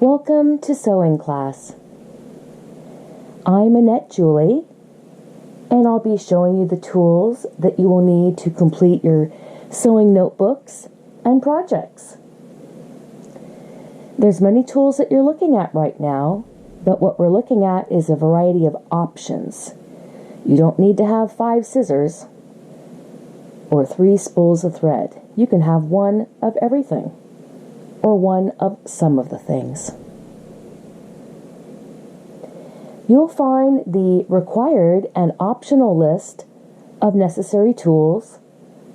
Welcome to sewing class. I'm Annette Julie, and I'll be showing you the tools that you will need to complete your sewing notebooks and projects. There's many tools that you're looking at right now, but what we're looking at is a variety of options. You don't need to have 5 scissors or 3 spools of thread. You can have one of everything, or one of some of the things. You'll find the required and optional list of necessary tools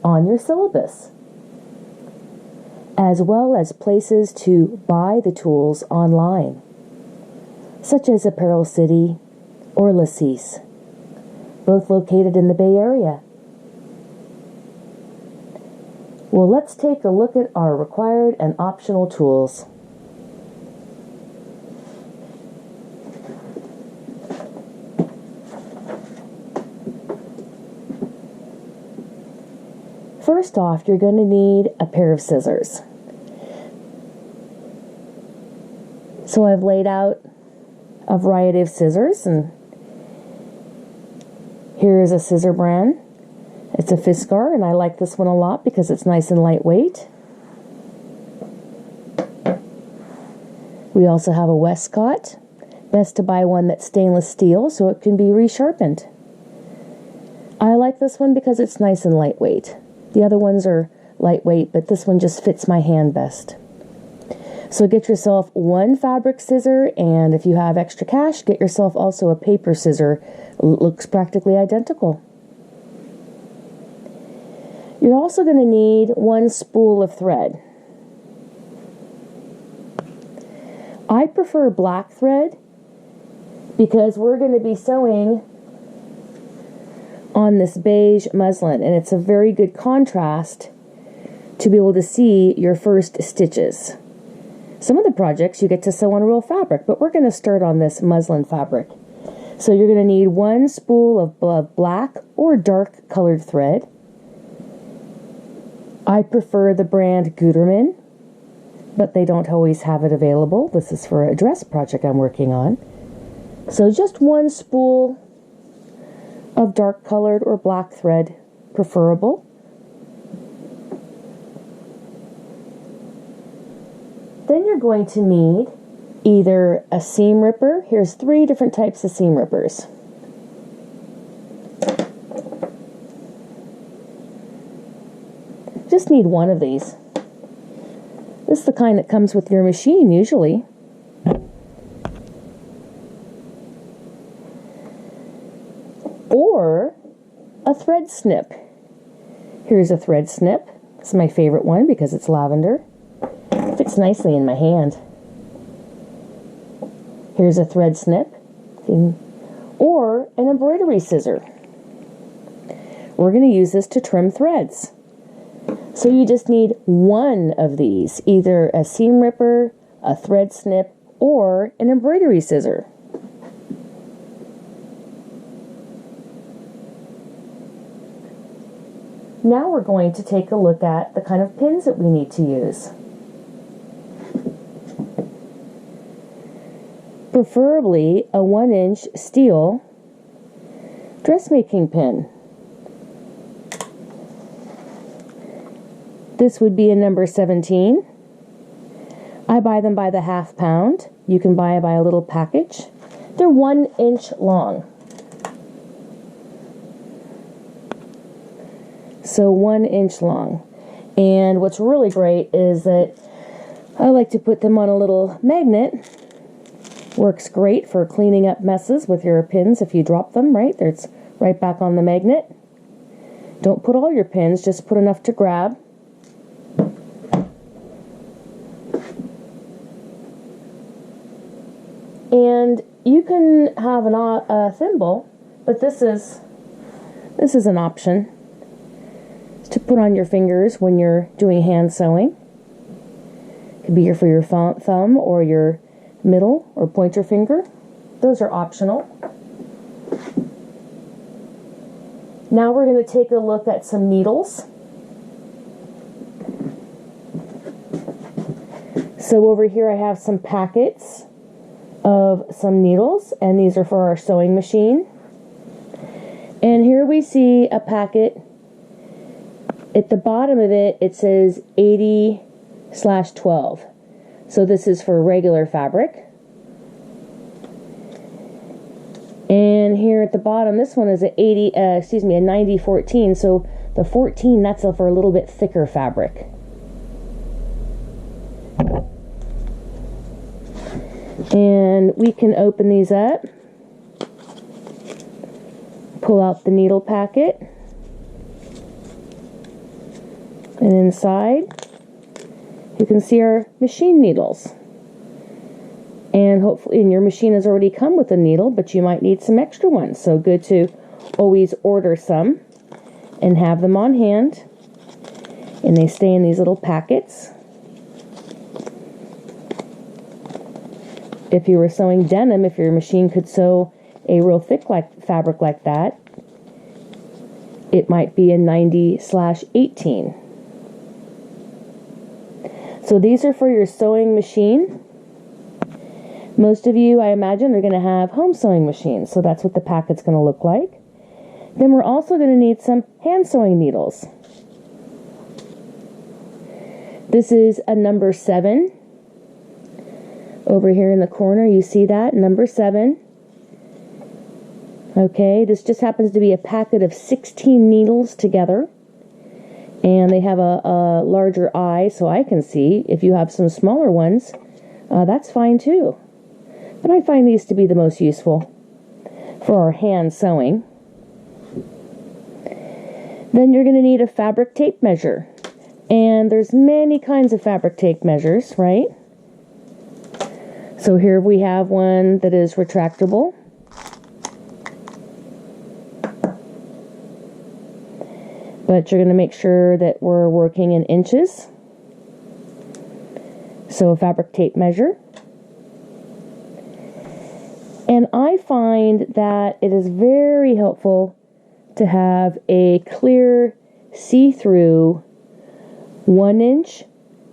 on your syllabus, as well as places to buy the tools online, such as Apparel City or Lacis, both located in the Bay Area. Well, let's take a look at our required and optional tools. First off, you're going to need a pair of scissors. So I've laid out a variety of scissors, and here is a scissor brand. It's a Fiskar, and I like this one a lot because it's nice and lightweight. We also have a Westcott. Best to buy one that's stainless steel so it can be resharpened. I like this one because it's nice and lightweight. The other ones are lightweight, but this one just fits my hand best. So get yourself one fabric scissor, and if you have extra cash, get yourself also a paper scissor. Looks practically identical. You're also going to need one spool of thread. I prefer black thread because we're going to be sewing on this beige muslin, and it's a very good contrast to be able to see your first stitches. Some of the projects you get to sew on real fabric, but we're going to start on this muslin fabric. So you're going to need one spool of black or dark colored thread. I prefer the brand Gutermann, but they don't always have it available. This is for a dress project I'm working on. So just one spool of dark colored or black thread, preferable. Then you're going to need either a seam ripper. Here's 3 different types of seam rippers. Just need one of these. This is the kind that comes with your machine usually. Or a thread snip. Here's a thread snip. It's my favorite one because it's lavender. Fits nicely in my hand. Here's a thread snip. Or an embroidery scissor. We're going to use this to trim threads. So you just need one of these, either a seam ripper, a thread snip, or an embroidery scissor. Now we're going to take a look at the kind of pins that we need to use. Preferably a 1-inch steel dressmaking pin. This would be a number 17. I buy them by the ½ pound. You can buy it by a little package. They're 1 inch long. So 1 inch long. And what's really great is that I like to put them on a little magnet. Works great for cleaning up messes with your pins if you drop them, right? It's right back on the magnet. Don't put all your pins, just put enough to grab. And you can have a thimble, but this is an option to put on your fingers when you're doing hand sewing. It could be for your thumb or your middle or pointer finger. Those are optional. Now we're going to take a look at some needles. So over here I have some packets of some needles, and these are for our sewing machine. And here we see a packet. At the bottom of it, it says 80/12. So this is for regular fabric. And here at the bottom, this one is a 90/14. So the 14, that's for a little bit thicker fabric. And we can open these up, pull out the needle packet, and inside you can see our machine needles. And hopefully, and your machine has already come with a needle, but you might need some extra ones. So good to always order some and have them on hand. And they stay in these little packets. If you were sewing denim, if your machine could sew a real thick fabric like that, it might be a 90/18. So these are for your sewing machine. Most of you, I imagine, are going to have home sewing machines, so that's what the packet's going to look like. Then we're also going to need some hand sewing needles. This is a number 7. Over here in the corner, you see that, number 7. Okay, this just happens to be a packet of 16 needles together. And they have a larger eye so I can see. If you have some smaller ones, that's fine too. But I find these to be the most useful for our hand sewing. Then you're going to need a fabric tape measure. And there's many kinds of fabric tape measures, right? So here we have one that is retractable. But you're going to make sure that we're working in inches. So a fabric tape measure. And I find that it is very helpful to have a clear, see-through 1"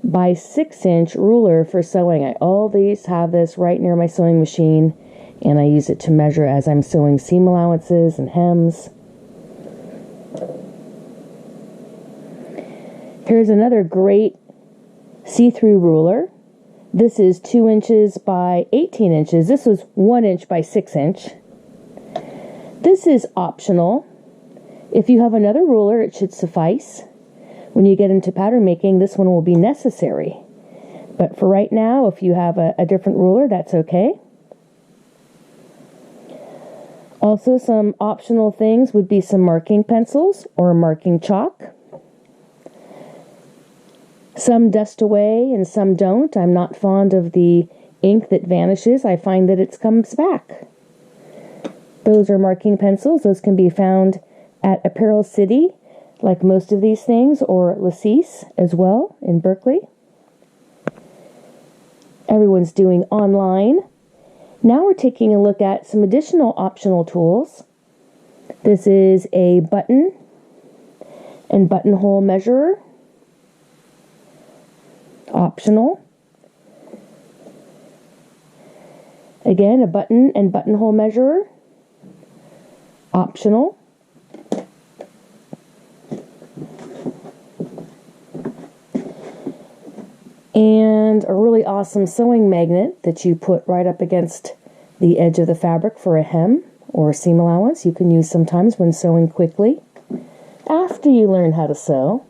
by 6" ruler for sewing. I always have this right near my sewing machine, and I use it to measure as I'm sewing seam allowances and hems. Here's another great see-through ruler. This is 2" by 18". This was 1" by 6". This is optional. If you have another ruler, it should suffice. When you get into pattern making, this one will be necessary. But for right now, if you have a different ruler, that's okay. Also, some optional things would be some marking pencils or marking chalk. Some dust away and some don't. I'm not fond of the ink that vanishes. I find that it comes back. Those are marking pencils. Those can be found at Apparel City, like most of these things, or Lacis as well in Berkeley. Everyone's doing online. Now we're taking a look at some additional optional tools. This is a button and buttonhole measurer. Optional. Again, a button and buttonhole measurer. Optional. And a really awesome sewing magnet that you put right up against the edge of the fabric for a hem or a seam allowance. You can use sometimes when sewing quickly after you learn how to sew.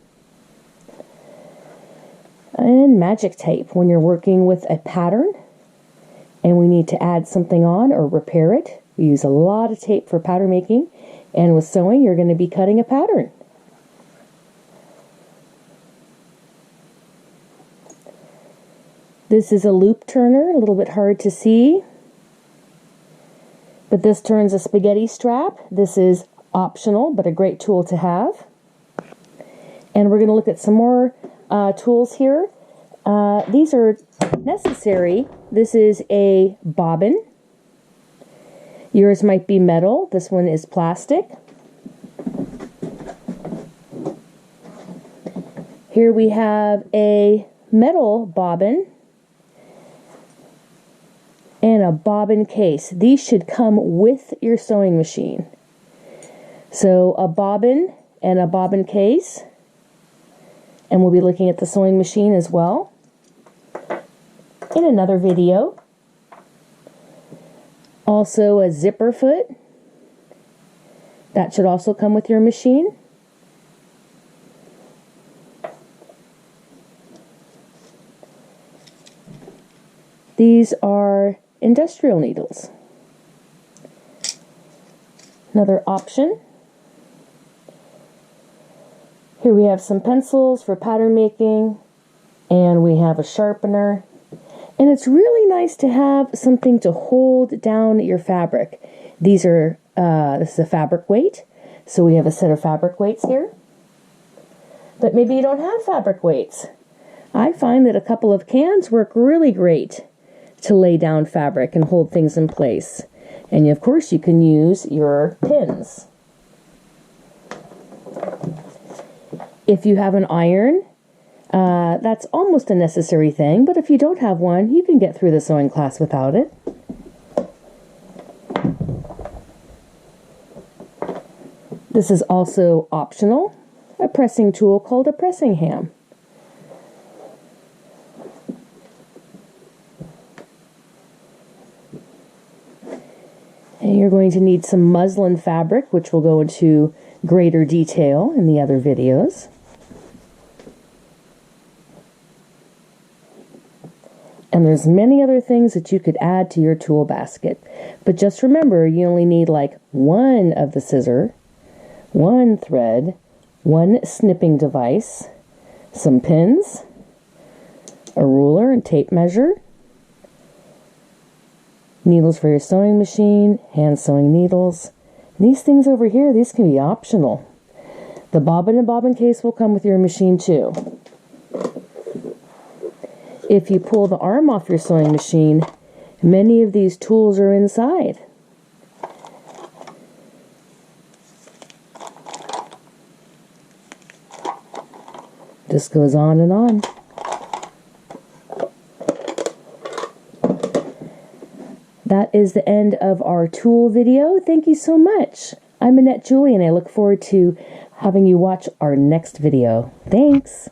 And magic tape when you're working with a pattern and we need to add something on or repair it. We use a lot of tape for pattern making, and with sewing you're going to be cutting a pattern. This is a loop turner, a little bit hard to see, but this turns a spaghetti strap. This is optional, but a great tool to have. And we're going to look at some more tools here. These are necessary. This is a bobbin. Yours might be metal. This one is plastic. Here we have a metal bobbin. and a bobbin case. These should come with your sewing machine. So a bobbin and a bobbin case, and we'll be looking at the sewing machine as well in another video. Also a zipper foot. That should also come with your machine. These are industrial needles. Another option. Here we have some pencils for pattern making, and we have a sharpener. And it's really nice to have something to hold down your fabric. These are, this is a fabric weight. So we have a set of fabric weights here. But maybe you don't have fabric weights. I find that a couple of cans work really great to lay down fabric and hold things in place. And of course you can use your pins. If you have an iron, that's almost a necessary thing, but if you don't have one, you can get through the sewing class without it. This is also optional, a pressing tool called a pressing ham. And you're going to need some muslin fabric, which will go into greater detail in the other videos. And there's many other things that you could add to your tool basket. But just remember, you only need like one of the scissor, one thread, one snipping device, some pins, a ruler and tape measure, needles for your sewing machine, hand sewing needles. And these things over here, these can be optional. The bobbin and bobbin case will come with your machine too. If you pull the arm off your sewing machine, many of these tools are inside. Just goes on and on. That is the end of our tool video. Thank you so much. I'm Annette Julie, and I look forward to having you watch our next video. Thanks.